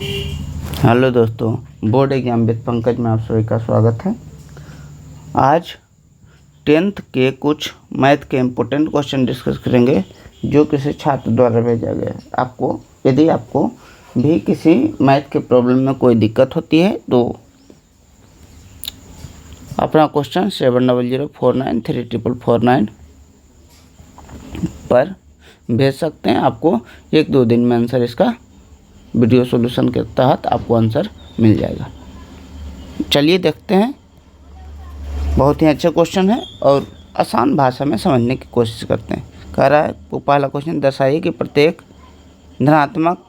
Hello दोस्तों, board exam with Pankaj में आप सभी का स्वागत है। आज 10th के कुछ मैथ के इम्पोर्टेंट क्वेश्चन डिस्कस करेंगे जो किसी छात्र द्वारा भेजा गया है। यदि आपको भी किसी मैथ के प्रॉब्लम में कोई दिक्कत होती है तो अपना क्वेश्चन 7004934449 पर भेज सकते हैं। आपको 1-2 दिन में आंसर इसका वीडियो सॉल्यूशन के तहत आपको आंसर मिल जाएगा। चलिए देखते हैं। बहुत ही अच्छा क्वेश्चन है और आसान भाषा में समझने की कोशिश करते हैं। कह रहा है वो पहला क्वेश्चन, दर्शाइए कि प्रत्येक धनात्मक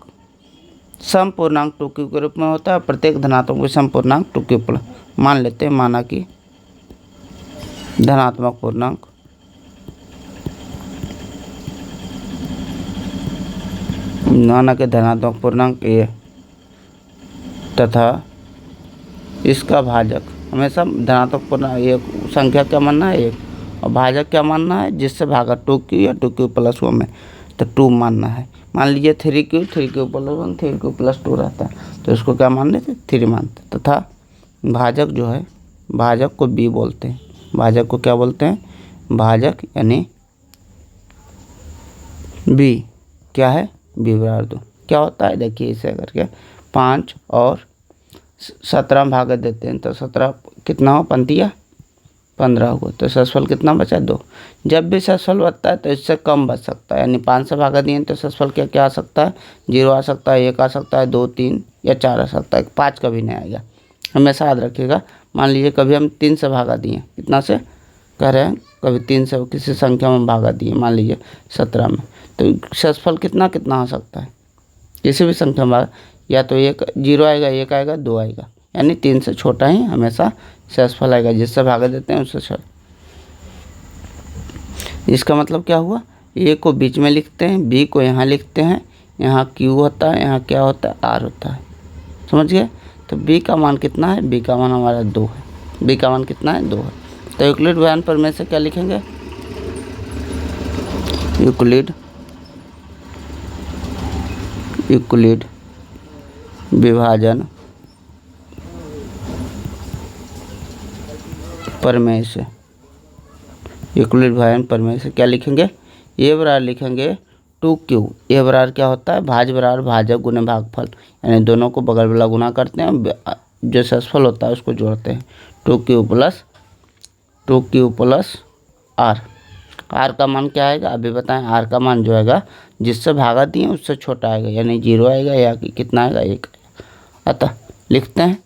सम पूर्णांक 2q के रूप में होता है। प्रत्येक धनात्मक सम पूर्णांक 2q प्लस मान लेते हैं, माना कि धनात्मक पूर्णांक धनात्मक पूर्णांक a तथा इसका भाजक हमेशा धनात्मक पूर्णांक एक संख्या क्या मानना है 1 और भाजक क्या मानना है जिससे भागा 2q या 2q प्लस 1 में तो 2 मानना है। मान लीजिए 3q प्लस 1 3q प्लस 2 रहता है तो इसको क्या मान लेते 3 मानते तथा भाजक जो है भाजक को b बोलते हैं। भाजक को क्या बोलते हैं? भाजक यानी b क्या है b/2 क्या होता है देखिए इसे करके 5 और 17 भाग देते हैं तो 17 कितना हो पंतिया 15 हुआ तो शेषफल कितना बचा 2। जब भी शेषफल बचता है तो इससे कम बच सकता है, यानी 5 से भागा दिए तो शेषफल क्या आ सकता है 0 आ सकता है 1 आ सकता है 2 3 या 4 आ सकता है, 5 कभी नहीं आएगा। हमेशा याद रखिएगा। मान लीजिए कभी हम 3 से भागा दिए, कितना से कह रहे हैं, कभी 3 से किसी संख्या में भागा दिए, मान लीजिए 17 में, तो शेषफल कितना आ सकता है किसी भी संख्या में, या तो 0 आएगा 1 आएगा 2 आएगा, यानी 3 से छोटा ही हमेशा शेषफल आएगा। जिससे भागा देते हैं उससे इसका मतलब क्या हुआ, a को बीच में लिखते हैं, b को यहाँ लिखते हैं, यहाँ q होता है, यहाँ क्या होता है r होता है, समझ गए। तो b का मान कितना है, b का मान हमारा 2 है, b का मान कितना है 2 है। तो यूक्लिड विभाजन प्रमेय से क्या लिखेंगे, यूक्लिड विभाजन प्रमेय से, यूक्लिड विभाजन प्रमेय से क्या लिखेंगे, a बराबर लिखेंगे 2q। a बराबर क्या होता है भाज्य बराबर भाजक गुने भागफल, यानी दोनों को बगल वाला गुना करते हैं, जो शेषफल होता है उसको जोड़ते हैं। 2q plus r। r का मान क्या आएगा अभी बताएं, r का मान जो आएगा जिससे भागा दिए उससे छोटा आएगा, यानी 0 आएगा या कितना आएगा 1। अतः लिखते हैं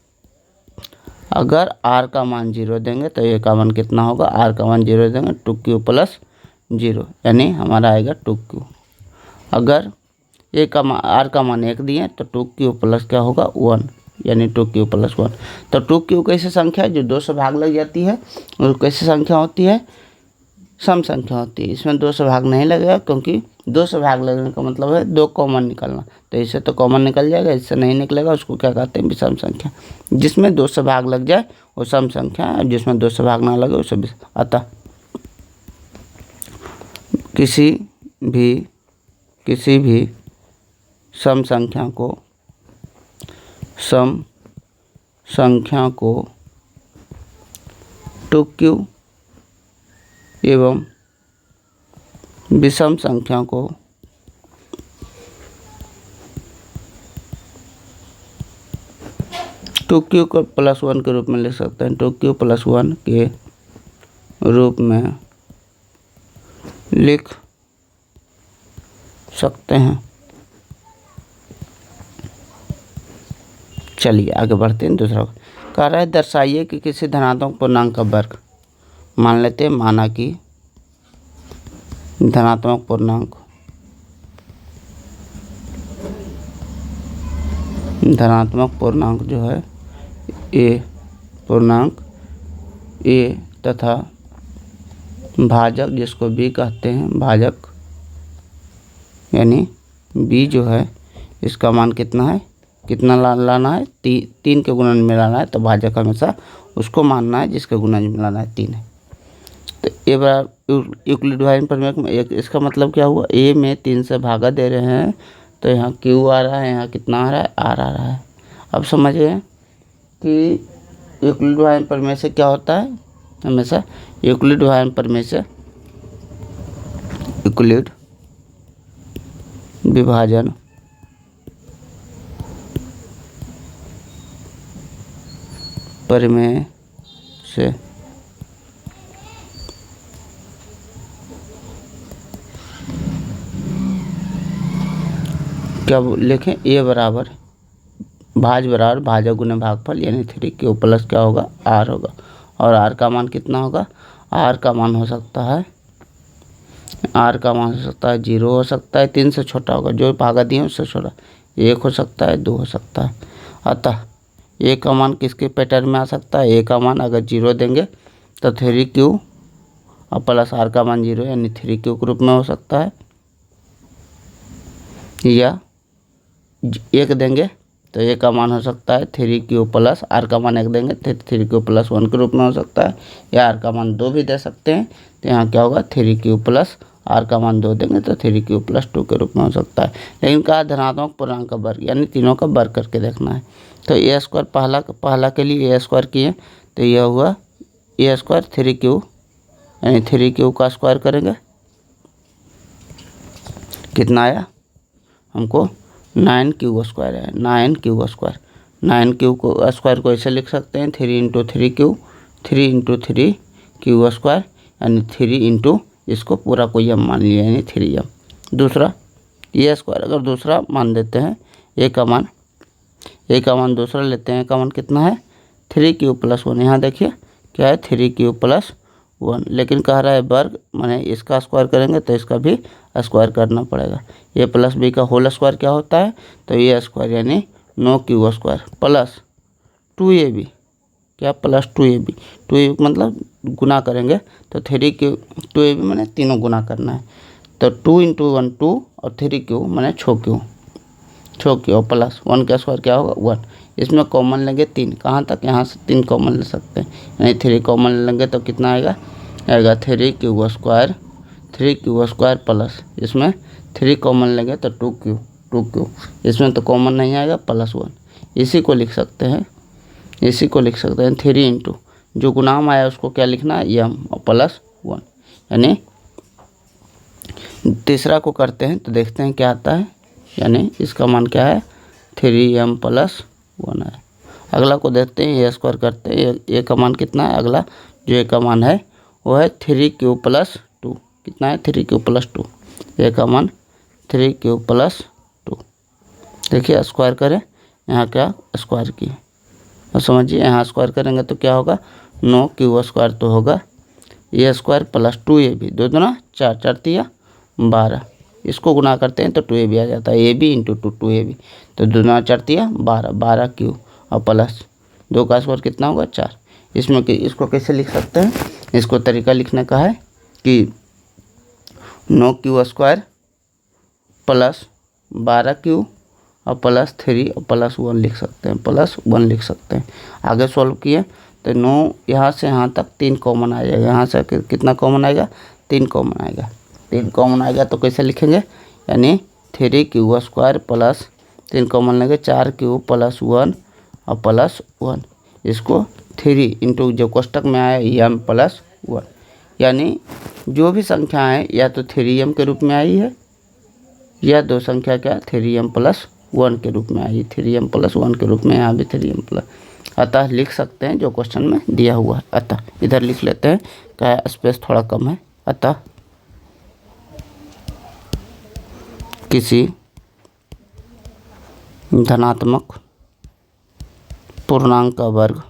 अगर r का मान 0 देंगे तो a का मान कितना होगा, r का मान 0 देंगे 2q प्लस 0, यानी हमारा आएगा 2q। अगर r का मान 1 दिए तो 2q प्लस क्या होगा 1, यानी 2q प्लस 1। तो 2q कैसी संख्या है जो 2 से भाग लग जाती है, और कैसी संख्या होती है सम संख्या होती है। इसमें 2 से भाग नहीं लगेगा क्योंकि 2 से भाग लगने का मतलब है 2 कॉमन निकलना, तो इससे तो कॉमन निकल जाएगा, इससे नहीं निकलेगा, उसको क्या कहते हैं विषम संख्या। जिसमें 2 से भाग लग जाए वो सम संख्या है, जिसमें 2 से भाग ना लगे उसे अतः किसी भी सम संख्या को 2q एवं विषम संख्या को टू को प्लस 1 के रूप में लिख सकते हैं, 2q प्लस 1 के रूप में लिख सकते हैं। चलिए आगे बढ़ते हैं। दूसरा कह रहा है दर्शाइए कि किसी धनात्मक पूर्णांक का वर्ग, मान लेते हैं माना कि धनात्मक पूर्णांक जो है a तथा भाजक जिसको b कहते हैं, भाजक यानी b जो है इसका मान कितना है, कितना लाना है 3 के गुणन में लाना है, तो भाजक हमेशा उसको मानना है जिसके गुणन में लाना है 3 है। तो ए बराबर यूक्लिड विभाजन प्रमेय में एक, इसका मतलब क्या हुआ, ए में 3 से भागा दे रहे हैं तो यहाँ क्यू आ रहा है, यहाँ कितना आ रहा है, आर आ रहा है। अब समझिए कि यूक्लिड विभाजन प्रमेय से क्या होता है, हमेशा यूक्लिड विभाजन प्रमेय से, यूक्लिड विभाजन प्रमेय से क्या लिखें, ए बराबर भाज बराबर भाजक गुने भागफल, यानी 3 क्यू प्लस क्या होगा, आर होगा। और आर का मान कितना होगा, आर का मान हो सकता है, आर का मान हो सकता है 0 हो सकता है, 3 से छोटा होगा, जो भागा दिए उससे छोटा, 1 हो सकता है, 2 हो सकता है। अतः ए का मान किसके पैटर्न में आ सकता है, ए का मान अगर 0 देंगे तो 3Q और प्लस आर का मान 0 यानी 3Q के रूप में हो सकता है, या 1 देंगे तो ए का मान हो सकता है 3Q प्लस आर का मान 1 देंगे तो 3Q प्लस 1 के रूप में हो सकता है, या आर का मान 2 भी दे सकते हैं। तो यहाँ क्या होगा, 3Q प्लस आर का मान 2 देंगे तो 3Q प्लस 2 के रूप में हो सकता है। लेकिन कहा धनात्मक पूर्णांक का वर्ग, यानी तीनों का वर्ग करके देखना है। तो ए स्क्वायर पहला के लिए ए स्क्वायर किए तो यह हुआ ए स्क्वायर 3Q, यानी 3Q का स्क्वायर करेंगे, कितना आया हमको 9Q स्क्वायर है, 9Q स्क्वायर। 9Q को स्क्वायर को ऐसे लिख सकते हैं 3 × 3Q, 3 × 3Q स्क्वायर, यानी 3 इसको पूरा को यम मान लिया, यानी 3m। दूसरा ये स्क्वायर अगर दूसरा मान देते हैं, ए का मान दूसरा लेते हैं, का मान कितना है 3Q प्लस 1। यहाँ देखिए क्या है 3Q प्लस 1, लेकिन कह रहा है वर्ग, माने इसका स्क्वायर करेंगे तो इसका भी स्क्वायर करना पड़ेगा। ए प्लस बी का होल स्क्वायर क्या होता है, तो ए स्क्वायर यानी 9Q स्क्वायर प्लस 2ab, क्या प्लस 2ab, 2ab मतलब गुना करेंगे तो 3Q, 2ab मैंने तीनों गुना करना है, तो 2 × 1 2 और 3Q मैंने 6Q और प्लस 1 का स्क्वायर क्या होगा 1। इसमें कॉमन लेंगे 3, कहाँ तक, यहाँ से 3 कॉमन ले सकते हैं, यानी 3 कॉमन लेंगे तो कितना आएगा 3Q स्क्वायर प्लस, इसमें 3 कॉमन लेंगे तो 2Q, इसमें तो कॉमन नहीं आएगा प्लस 1। इसी को लिख सकते हैं 3 जो गुणाम आया उसको क्या लिखना है m और प्लस 1। यानी तीसरा को करते हैं तो देखते हैं क्या आता है, यानी इसका मान क्या है 3m प्लस 1 है। अगला को देखते हैं, ए स्क्वायर करते हैं, ए का मान कितना है, अगला जो ए का मान है वो है 3Q प्लस 2, कितना है 3Q प्लस 2, ए का मान 3Q प्लस 2। देखिए स्क्वायर करें, यहाँ क्या स्क्वायर किए और समझिए यहाँ स्क्वायर करेंगे तो क्या होगा 9Q स्क्वायर तो होगा ए स्क्वायर प्लस 2ab, 2 दूना 4, 4 तिया 12, इसको गुना करते हैं तो 2ab आ जाता है, ab × 2 2ab, तो 2 दूना 4 तिया 12, 12Q और प्लस 2 का स्क्वायर कितना होगा 4। इसमें कि इसको कैसे लिख सकते हैं, इसको तरीका लिखने का है कि 9Q स्क्वायर प्लस 12Q और प्लस 3 और प्लस 1 लिख सकते हैं, प्लस 1 लिख सकते हैं। आगे सॉल्व किए तो 9 यहाँ से यहाँ तक 3 कॉमन आ जाएगा, यहाँ से कितना कॉमन आएगा 3 कॉमन आएगा, 3 कॉमन आएगा तो कैसे लिखेंगे, यानी 3Q स्क्वायर प्लस 3 कॉमन लेंगे 4Q प्लस 1 और प्लस 1, इसको 3 × जो कोष्टक में आया m प्लस 1, यानी जो भी संख्या है या तो 3m के रूप में आई है या दो संख्या क्या 3m प्लस 1 के रूप में आई, 3m प्लस 1 के रूप में, यहाँ भी 3m प्लस, अतः लिख सकते हैं जो क्वेश्चन में दिया हुआ है। अतः इधर लिख लेते हैं, क्या स्पेस थोड़ा कम है। अतः किसी धनात्मक पूर्णांक का वर्ग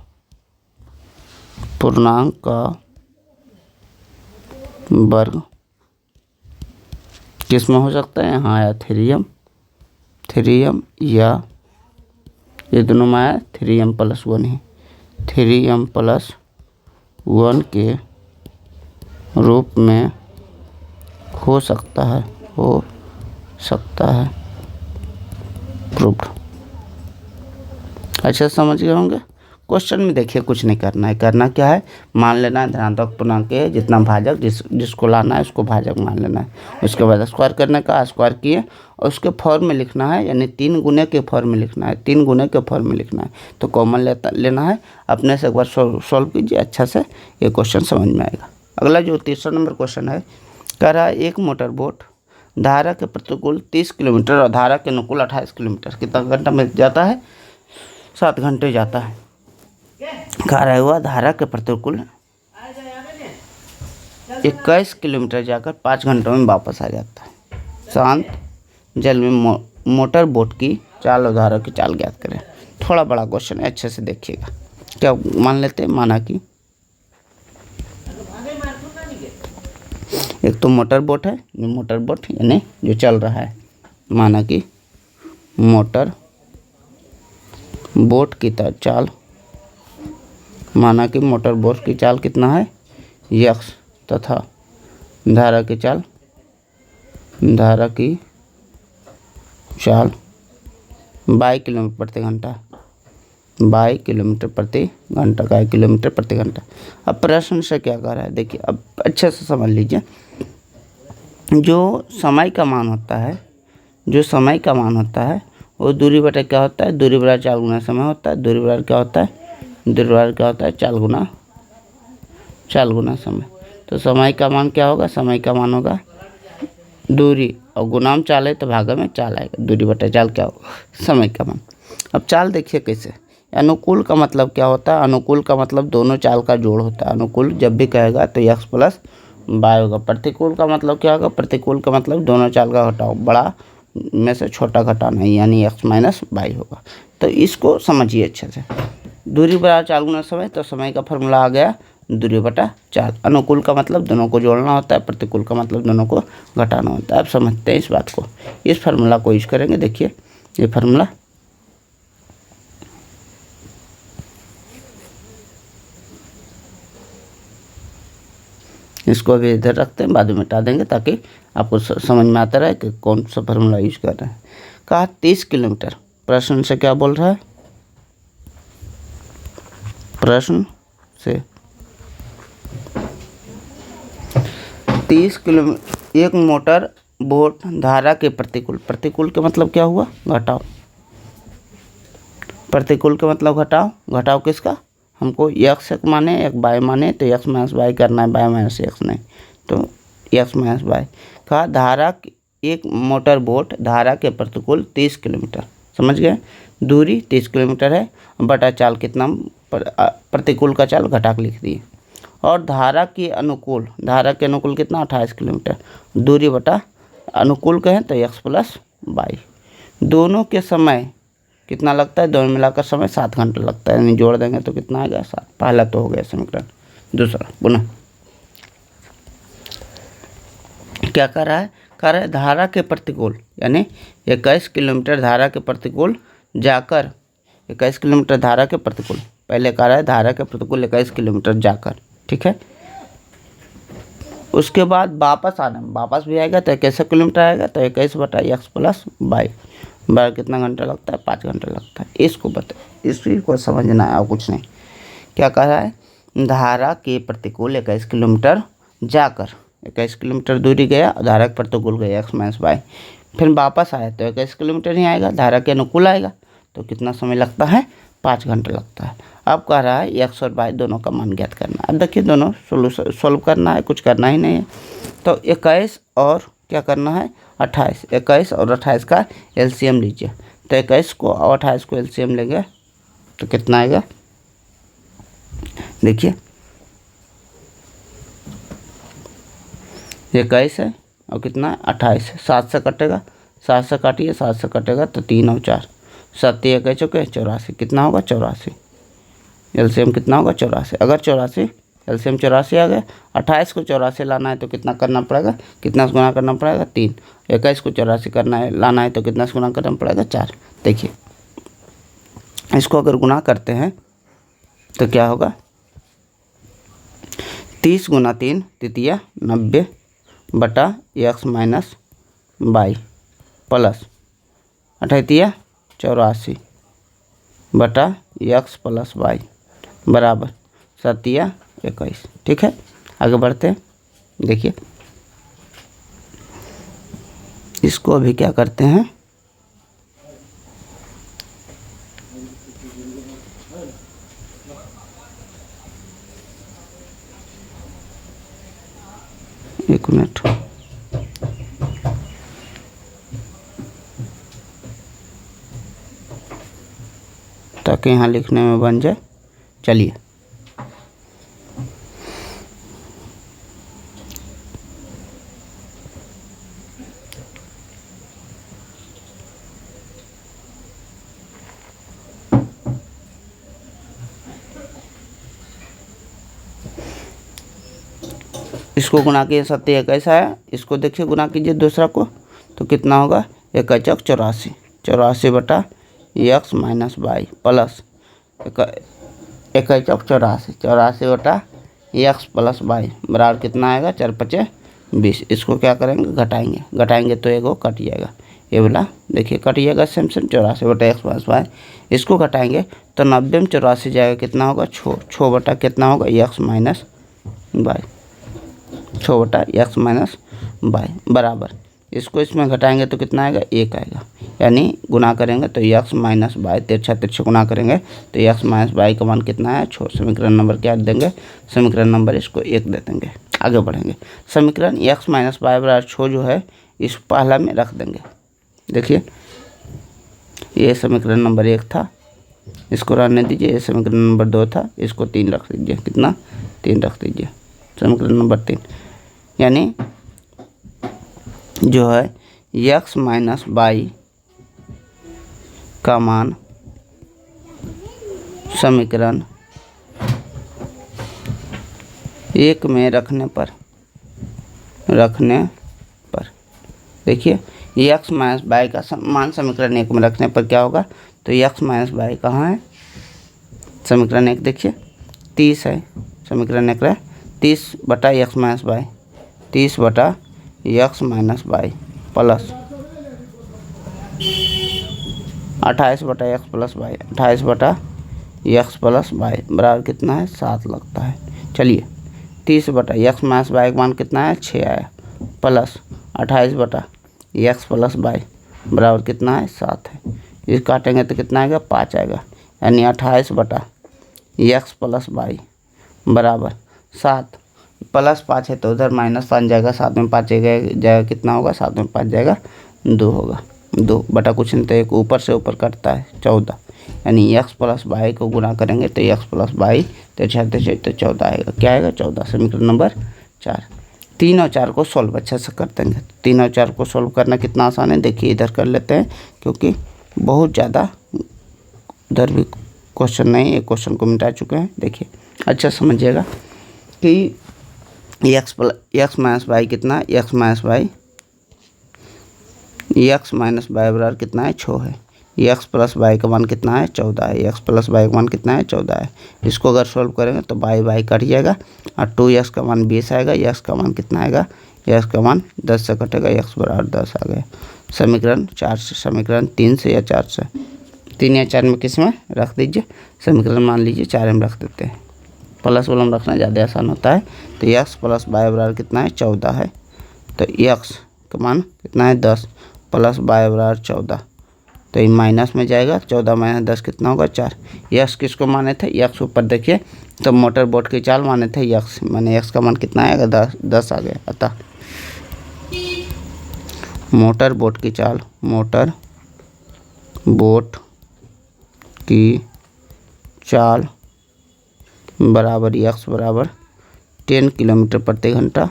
किस में हो सकता है, यहाँ आया 3m या ये दोनों में आया 3m प्लस 1 ही, 3m प्लस 1 के रूप में हो सकता है प्रूव्ड। अच्छा समझ गए होंगे। क्वेश्चन में देखिए कुछ नहीं करना है, करना क्या है, मान लेना है धनात्मक पूर्णांक के जितना भाजक जिसको लाना है उसको भाजक मान लेना है। उसके बाद स्क्वायर करने का, स्क्वायर किए और उसके फॉर्म में लिखना है, यानी 3 गुने के फॉर्म में लिखना है, 3 गुने के फॉर्म में लिखना है। तो कॉमन लेना है, अपने से एक बार सॉल्व कीजिए, अच्छा से ये क्वेश्चन समझ में आएगा। अगला जो तीसरा नंबर क्वेश्चन है, कह रहा है एक मोटर बोट धारा के प्रतिकूल 30 किलोमीटर और धारा के अनुकूल 28 किलोमीटर कितना घंटा में जाता है, 7 घंटे जाता है। कह रहा हुआ धारा के प्रतिकूल 21 किलोमीटर जाकर 5 घंटों में वापस आ जाता है। शांत जल में मोटर बोट की चाल और धारा की चाल ज्ञात करें। थोड़ा बड़ा क्वेश्चन है, अच्छे से देखिएगा। क्या मान लेते हैं, माना कि एक तो मोटर बोट है, मोटर बोट यानी जो चल रहा है, माना कि मोटर बोट की चाल, माना कि मोटर बोट की चाल कितना है यक्स, तथा धारा की चाल 22 किलोमीटर प्रति घंटा, 22 किलोमीटर प्रति घंटा का, किलोमीटर प्रति घंटा। अब प्रश्न से क्या कह रहा है, देखिए अब अच्छे से समझ लीजिए। जो समय का मान होता है, जो समय का मान होता है वो दूरी बटा क्या होता है, दूरी बराबर 4 गुना समय होता है। दूरी बराबर क्या होता है, दूरी बराबर क्या होता है, 4 गुना समय। तो समय का मान क्या होगा, समय का मान होगा दूरी और गुणाम चाल है तो भागा में चाल आएगा, दूरी बटा चाल क्या होगा, समय का मान। अब चाल देखिए कैसे, अनुकूल का मतलब क्या होता है, अनुकूल का मतलब दोनों चाल का जोड़ होता है। अनुकूल जब भी कहेगा तो x प्लस y होगा। प्रतिकूल का मतलब क्या होगा, प्रतिकूल का मतलब दोनों चाल का घटाओ, बड़ा में से छोटा घटाना, यानी x माइनस y होगा। तो इसको समझिए अच्छे से। दूरी बराबर 4 गुना समय, तो समय का फॉर्मूला आ गया दूरी बटा 4। अनुकूल का मतलब दोनों को जोड़ना होता है, प्रतिकूल का मतलब दोनों को घटाना होता है। आप समझते हैं इस बात को, इस फार्मूला को यूज करेंगे। देखिए ये फार्मूला, इसको अभी इधर रखते हैं, बाद में मिटा देंगे ताकि आपको समझ में आता रहे कि कौन सा फार्मूला यूज कर रहे हैं। कहा 30 किलोमीटर, प्रश्न से क्या बोल रहा है, प्रश्न से 30 किलोमीटर एक मोटर बोट धारा के प्रतिकूल, प्रतिकूल के मतलब क्या हुआ, घटाओ, प्रतिकूल के मतलब घटाओ, घटाओ किसका, हमको x माने एक y माने, तो x माइनस y करना है, y माइनस x नहीं, तो x माइनस y। कहा धारा एक मोटर बोट धारा के प्रतिकूल 30 किलोमीटर, समझ गए, दूरी 30 किलोमीटर है, बटा चाल कितना, प्रतिकूल का चाल घटा के लिख दिए। और धारा के अनुकूल, धारा के अनुकूल कितना 28 किलोमीटर, दूरी बटा अनुकूल कहें तो x प्लस y। दोनों के समय कितना लगता है, दोनों मिलाकर समय 7 घंटा लगता है, यानी जोड़ देंगे तो कितना आएगा 7। पहला तो हो गया समीकरण। दूसरा पुनः क्या कर रहा है, कह रहा है धारा के प्रतिकूल, यानी 21 किलोमीटर धारा के प्रतिकूल जाकर, 21 किलोमीटर धारा के प्रतिकूल, पहले कह रहा है धारा के प्रतिकूल 21 किलोमीटर जाकर, ठीक है। उसके बाद वापस आना, वापस भी आएगा तो 21 किलोमीटर आएगा, तो 21 बटा x प्लस y, बार कितना घंटा लगता है, 5 घंटा लगता है। इसको बता, इसको समझना है और कुछ नहीं। क्या कह रहा है, धारा के प्रतिकूल 21 किलोमीटर जाकर, 21 किलोमीटर दूरी गया, धारा के प्रतिकूल गया x माइनस y, फिर वापस आया तो 21 किलोमीटर ही आएगा, धारा के अनुकूल आएगा, तो कितना समय लगता है, 5 घंटा लगता है। अब कह रहा है x और y दोनों का मान ज्ञात करना है। अब देखिए दोनों सोल्व करना है, कुछ करना ही नहीं है। तो 21 और क्या करना है 28, 21 और 28 का एलसीएम लीजिए। तो 21 को और 28 को एलसीएम लेंगे तो कितना आएगा, देखिए 21 है और कितना है 28 है, 7 से कटेगा, 7 से काटिए, 7 से कटेगा तो 3 और 4, 7 1 चुके 84, कितना होगा 84, एलसीएम कितना होगा 84। अगर 84 एलसीएम 84 आ गया, 28 को 84 लाना है तो कितना करना पड़ेगा, कितना से गुना करना पड़ेगा 3, 21 को 84 करना है लाना है तो कितना से गुना करना पड़ेगा 4। देखिए इसको अगर गुना करते हैं तो क्या होगा, 30 गुना 3 तृतीया 90 बटा x माइनस y प्लस 28 84 बटा x प्लस y, बराबर 7 या 21। ठीक है, आगे बढ़ते हैं। देखिए इसको अभी क्या करते हैं, एक मिनट, ताकि यहाँ लिखने में बन जाए। चलिए इसको गुना कीजिए, 7 कैसा है, इसको देखिए गुना कीजिए दूसरा को, तो कितना होगा, 1 चौक 84, 84 बटा x माइनस वाई प्लस 1 चौक 84, 84 बटा x प्लस वाई बराबर कितना आएगा, 4 पचे 20। इसको क्या करेंगे, घटाएंगे, घटाएंगे तो एगो कट जाएगा, ये वाला देखिए कट जाएगा सेम 84 बटा x प्लस वाई। इसको घटाएंगे तो 90 में 84 जाएगा, कितना होगा, 6 बटा कितना होगा, x माइनस वाई, 6 बटा x माइनस वाई बराबर, इसको इसमें घटाएंगे तो कितना आएगा, 1 आएगा, यानी गुना करेंगे तो x माइनस वाई, तिरछा तिरछा गुना करेंगे तो x माइनस वाई का मान कितना है, 6। समीकरण नंबर क्या देंगे, समीकरण नंबर इसको 1 दे देंगे। आगे बढ़ेंगे, समीकरण x माइनस वाई बराबर 6 जो है इस पहला में रख देंगे। देखिए ये समीकरण नंबर 1 था, इसको रहने दीजिए। ये समीकरण नंबर 2 था, इसको 3 रख दीजिए, कितना, 3 रख दीजिए, समीकरण नंबर 3। यानी जो है x माइनस वाई का मान समीकरण 1 में रखने पर देखिए x माइनस वाई का मान समीकरण 1 में रखने पर क्या होगा, तो x माइनस वाई कहाँ है, समीकरण 1 देखिए 30 है, समीकरण 1 है 30 बटा x माइनस वाई, 30 बटा x माइनस वाई प्लस 28 बटा x प्लस वाई, 28 बटा x प्लस वाई बराबर कितना है, 7 लगता है। चलिए 30 बटा x माइनस वाई का मान कितना है, 6 आया, प्लस 28 बटा x प्लस वाई बराबर कितना है, 7 है। इस काटेंगे तो कितना आएगा, 5 आएगा, यानी 28 बटा x प्लस वाई बराबर 7, प्लस 5 है तो उधर माइनस 5 जाएगा, 7 में 5 जाएगा कितना होगा, 7 में 5 जाएगा 2 होगा, 2 बटा कुछ नहीं तो एक ऊपर से ऊपर कटता है 14, यानी x प्लस वाई को गुना करेंगे तो x प्लस वाई तो 14 आएगा, क्या आएगा, 14। समीकरण नंबर 4। 3 और 4 को सॉल्व अच्छे से कर देंगे। 3 और 4 को सॉल्व करना कितना आसान है, देखिए इधर कर लेते हैं, क्योंकि बहुत ज़्यादा उधर भी क्वेश्चन नहीं, एक क्वेश्चन को मिटा चुके हैं। देखिए अच्छा समझिएगा कि x माइनस वाई कितना, x माइनस वाई बराबर कितना है, 6 है। x प्लस वाई का मान कितना है, 14 है। x प्लस वाई का मान कितना है, 14 है। इसको अगर सोल्व करेंगे तो वाई कट जाएगा और 2x का मान 20 आएगा, x का मान कितना आएगा, x का मान 10 से कटेगा, x बराबर 10 आ गया। समीकरण 4 से, समीकरण 3 से या 4 से, 3 या 4 में किस में रख दीजिए, समीकरण मान लीजिए 4 में रख देते हैं, प्लस वाला में रखना ज़्यादा आसान होता है। तो x प्लस वाई बराबर कितना है, 14 है, तो x का मान कितना है, 10 प्लस वाई बराबर 14, तो ये माइनस में जाएगा, 14 माइनस 10 कितना होगा, 4। x किसको माने थे, x ऊपर देखिए तो मोटर बोट की चाल माने थे x, माने x का मान कितना आएगा, 10 आ गया। अतः मोटर बोट की चाल, मोटर बोट की चाल बराबर x बराबर 10 किलोमीटर प्रति घंटा,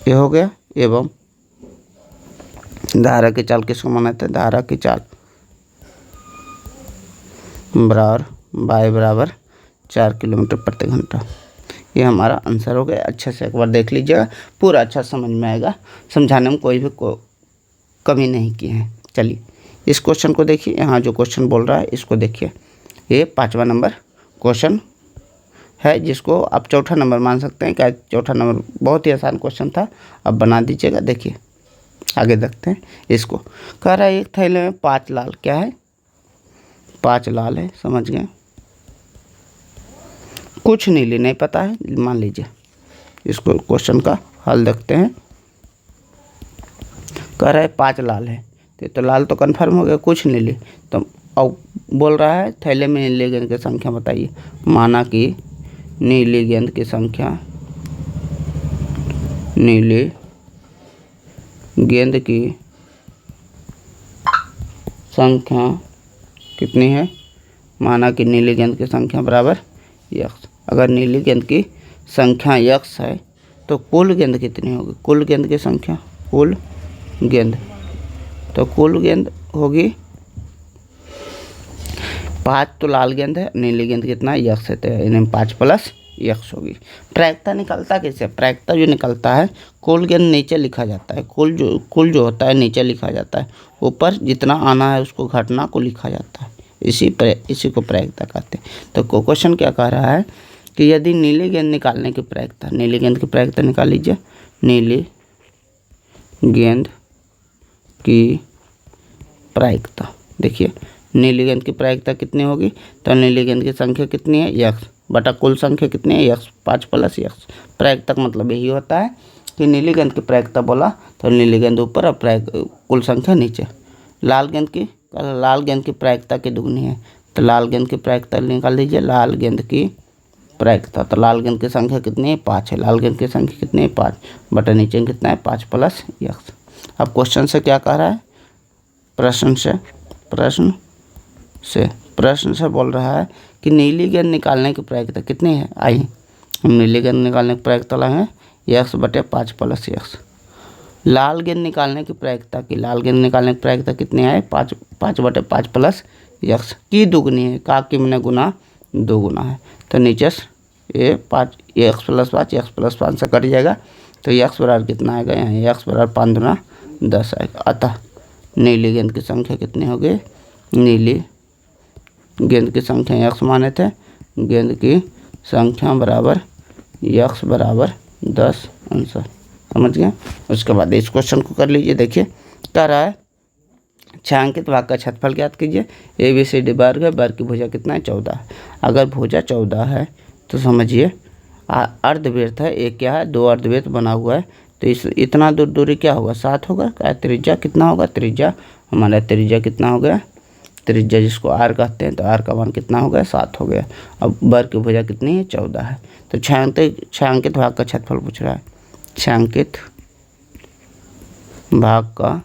ये हो गया। एवं धारा की चाल किसको माने थे, धारा की चाल बराबर वाई बराबर 4 किलोमीटर प्रति घंटा। ये हमारा आंसर हो गया। अच्छे से एक बार देख लीजिएगा, पूरा अच्छा समझ में आएगा, समझाने में कोई भी कमी नहीं की है। चलिए इस क्वेश्चन को देखिए, यहाँ जो क्वेश्चन बोल रहा है इसको देखिए, ये 5वां नंबर क्वेश्चन है, जिसको आप चौथा नंबर मान सकते हैं। क्या चौथा नंबर, बहुत ही आसान क्वेश्चन था, अब बना दीजिएगा। देखिए आगे देखते हैं। इसको कह रहा है एक थैले में 5 लाल, क्या है, 5 लाल है, समझ गए, कुछ नीली नहीं पता है, मान लीजिए इसको क्वेश्चन का हल देखते हैं। कह रहा है 5 लाल है, तो लाल तो कन्फर्म हो गया, कुछ नीली। तो अब बोल रहा है थैले में नीली गेंद की संख्या बताइए। माना कि नीली गेंद की संख्या, नीली गेंद की संख्या कितनी है। माना कि नीली गेंद की संख्या बराबर यक्स। अगर नीली गेंद की संख्या यक्स है तो कुल गेंद कितनी होगी। कुल गेंद की संख्या, कुल गेंद, तो कुल गेंद होगी 5। तो लाल गेंद है, नीली गेंद कितना यक्स है, तो इन्हें 5 प्लस यक्स होगी। प्रायिकता निकलता कैसे। प्रायिकता जो निकलता है, कुल गेंद नीचे लिखा जाता है, कुल जो होता है नीचे लिखा जाता है, ऊपर जितना आना है उसको घटना को लिखा जाता है, इसी को प्रायिकता कहते हैं। तो क्वेश्चन क्या कह रहा है कि यदि नीली गेंद निकालने की प्रायिकता, नीली गेंद की प्रायिकता निकाल लीजिए। नीली गेंद की प्रायिकता, देखिए नीली गेंद की प्रायिकता कितनी होगी। तो नीली गेंद की संख्या कितनी है, यक्स, बटा कुल संख्या कितनी है, यक्स, 5 प्लस यक्स। प्रायिकता का मतलब यही होता है कि नीली गेंद की प्रायिकता बोला तो नीली गेंद ऊपर और कुल संख्या नीचे। लाल गेंद की प्रायिकता की दुगनी है, तो लाल गेंद की प्रायिकता निकाल लीजिए। लाल गेंद की प्रायिकता, तो लाल गेंद की संख्या कितनी है, 5 है। लाल गेंद की संख्या कितनी है, 5, बटा नीचे कितना है, 5 प्लस यक्स। अब क्वेश्चन से क्या कह रहा है, प्रश्न से बोल रहा है कि नीली गेंद निकालने की प्रायिकता कितनी है। आइए हम नीली गेंद निकालने की प्रायिकता लाएंगे यक्स बटे 5 प्लस यक्स। लाल गेंद निकालने की प्रायिकता कितनी है, 5 बटे 5 प्लस यक्स की दुगनी है। का की मैंने गुना 2 गुना है, तो नीचे ये 5 यक्स प्लस 5 से कट जाएगा, तो यक्स बराबर कितना आएगा, यहाँ यक्स बराबर 5 दूना 10 आएगा। अतः नीली गेंद की संख्या कितनी होगी, नीली गेंद की संख्या यक्स माने थे, गेंद की संख्या बराबर यक्स बराबर 10 आंसर, समझ गए। उसके बाद इस क्वेश्चन को कर लीजिए। देखिए क्या रहा है, छायांकित भाग का क्षेत्रफल ज्ञात कीजिए। ABCD वर्ग है, वर्ग की भुजा कितना है, 14 है। अगर भुजा 14 है तो समझिए अर्धवृत्त है, एक क्या है, 2 अर्धवृत्त बना हुआ है, तो इस इतना दूरी क्या होगा, 7 होगा। क्या त्रिज्या कितना होगा, त्रिज्या हमारा त्रिज्या कितना हो गया, त्रिज्या जिसको R कहते हैं, तो R का मान कितना हो गया, 7 हो गया। अब वर्ग की भुजा कितनी है, 14 है। तो छायांकित भाग का क्षेत्रफल पूछ रहा है। छायांकित भाग का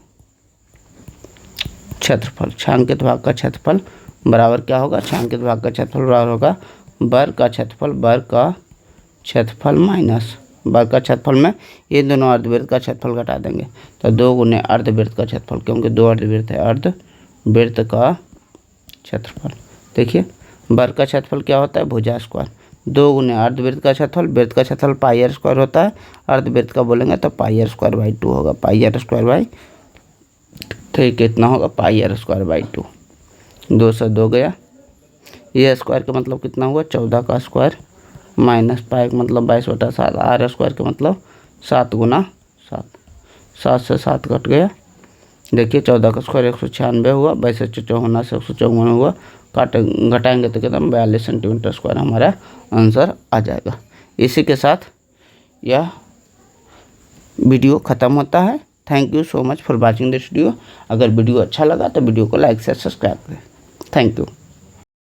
क्षेत्रफल बराबर क्या होगा, छायांकित भाग का क्षेत्रफल बराबर होगा वर्ग का क्षेत्रफल माइनस वर्ग का क्षेत्रफल में ये दोनों अर्धवृत्त का क्षेत्रफल घटा देंगे, तो 2 गुने अर्धवृत्त का क्षेत्रफल, क्योंकि 2 अर्धवृत्त है, अर्धवृत्त का क्षेत्रफल। देखिए वर्ग का क्षेत्रफल क्या होता है, भुजा स्क्वायर, 2 गुने अर्धवृत्त का क्षेत्रफल, वृत्त का क्षेत्रफल पाई आर स्क्वायर होता है, अर्धवृत्त का बोलेंगे तो पाई आर स्क्वायर बाई 2 होगा, पाई आर स्क्वायर बाई, तो कितना होगा, पाई आर स्क्वायर बाई 2, 2 से 2 गया, ये स्क्वायर का मतलब कितना हुआ, 14 का स्क्वायर, माइनस पाई का मतलब 22/7, आर स्क्वायर का मतलब 7 गुना 7, 7 से 7 कट गया। देखिए 14 का स्क्वायर 196 हुआ, 22 से 54 से 154 हुआ, घटाएंगे तो कितना 42 सेंटीमीटर स्क्वायर हमारा आंसर आ जाएगा। इसी के साथ यह वीडियो ख़त्म होता है। Thank you so much for watching this video. अगर वीडियो अच्छा लगा तो वीडियो को लाइक से सब्सक्राइब करें। Thank you.